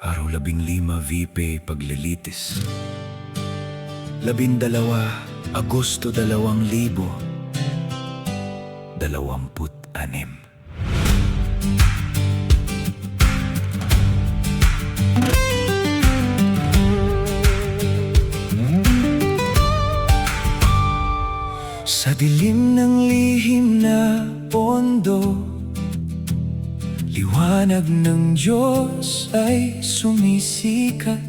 Araw 15 VP paglilitis. 12 Agosto 2026. Sa dilim ng lihim na pondo, liwanag ng Diyos ay sumisikat.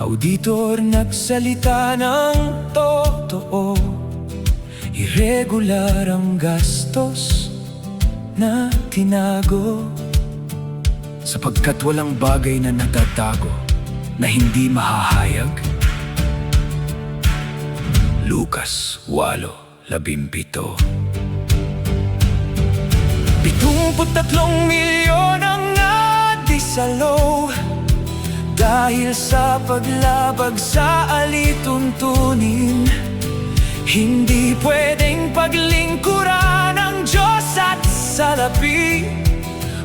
Auditor nagsalita ng totoo, irregular ang gastos na tinago, sapagkat walang bagay na natatago na hindi mahahayag. Lucas 8:17. 73 milyon ang nadisalo dahil sa paglabag sa alituntunin. Hindi pwedeng paglingkuran ang Diyos at salapi.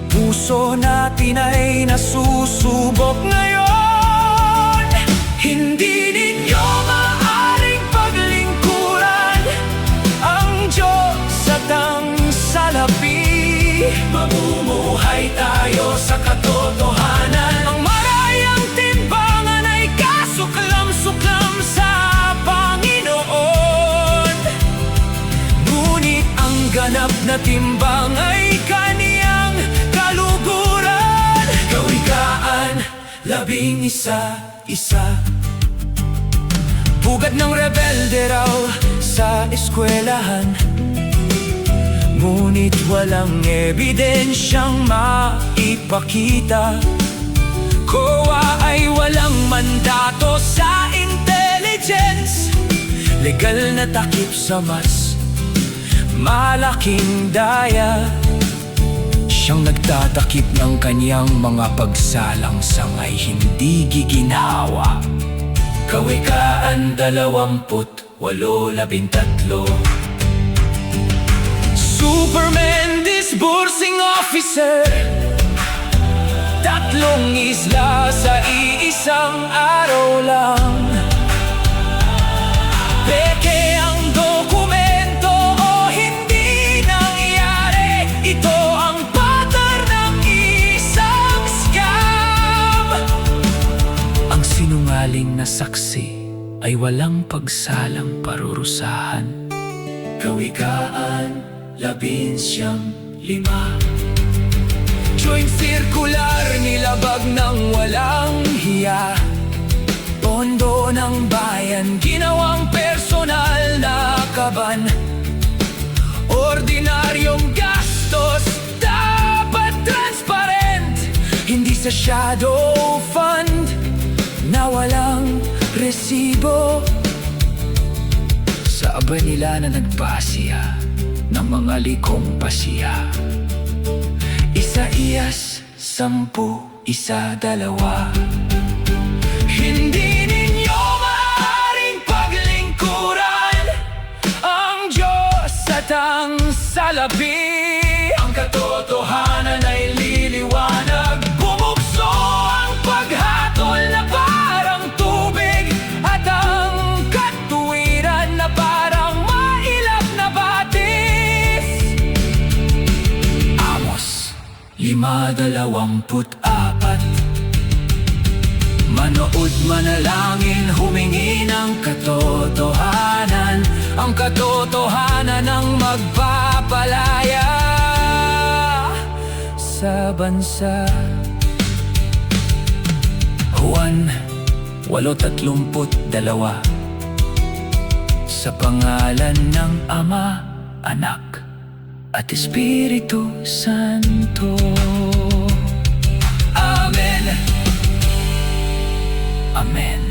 Puso natin ay nasusubok ngayon. Hindi ninyo maaring paglingkuran ang Diyos at ang salapi. Mamumuhay tayo sa katotohanan. Ang marayang timbangan ay kasuklam-suklam sa Panginoon. Ngunit ang ganap na timbang ay kaniyang kaluguran. Kawikaan 11:1. Pugad ng rebelde raw sa eskwelahan, ngunit walang ebidensyang maipakita. COA ay walang mandato sa intelligence, legal na takip sa mas malaking daya. Siyang nagtatakip ng kanyang mga pagsalang sangay hindi giginhawa. Kawikaan 28:13. Superman disbursing officer, 3 isla sa iisang araw lang. Peke ang dokumento o hindi nangyari. Ito ang pattern ng isang scam. Ang sinungaling na saksi ay walang pagsalang parurusahan. Kawikaan 11:5. Joint circular nilabag ng walang hiya. Pondo ng bayan ginawang personal na kaban. Ordinaryong gastos dapat transparent, hindi sa shadow fund na walang resibo. Sa aba nila na nagpasiya ng mga likong pasiya. Isaías 10:1-2. Hindi ninyo maaaring paglingkuran ang Diyos at ang salapi. Ang katotohanan ay liliwanag, bumukso ang paghatol na parang tubig, at ang katuwiran na parang mailap na batis. Amos 5:24. Manood, manalangin, humingi ng katotohanan. Ang katotohanan ang magpapalaya sa bansa. Juan 8:32. Sa pangalan ng Ama, Anak, at Espiritu Santo. Amen. Amen.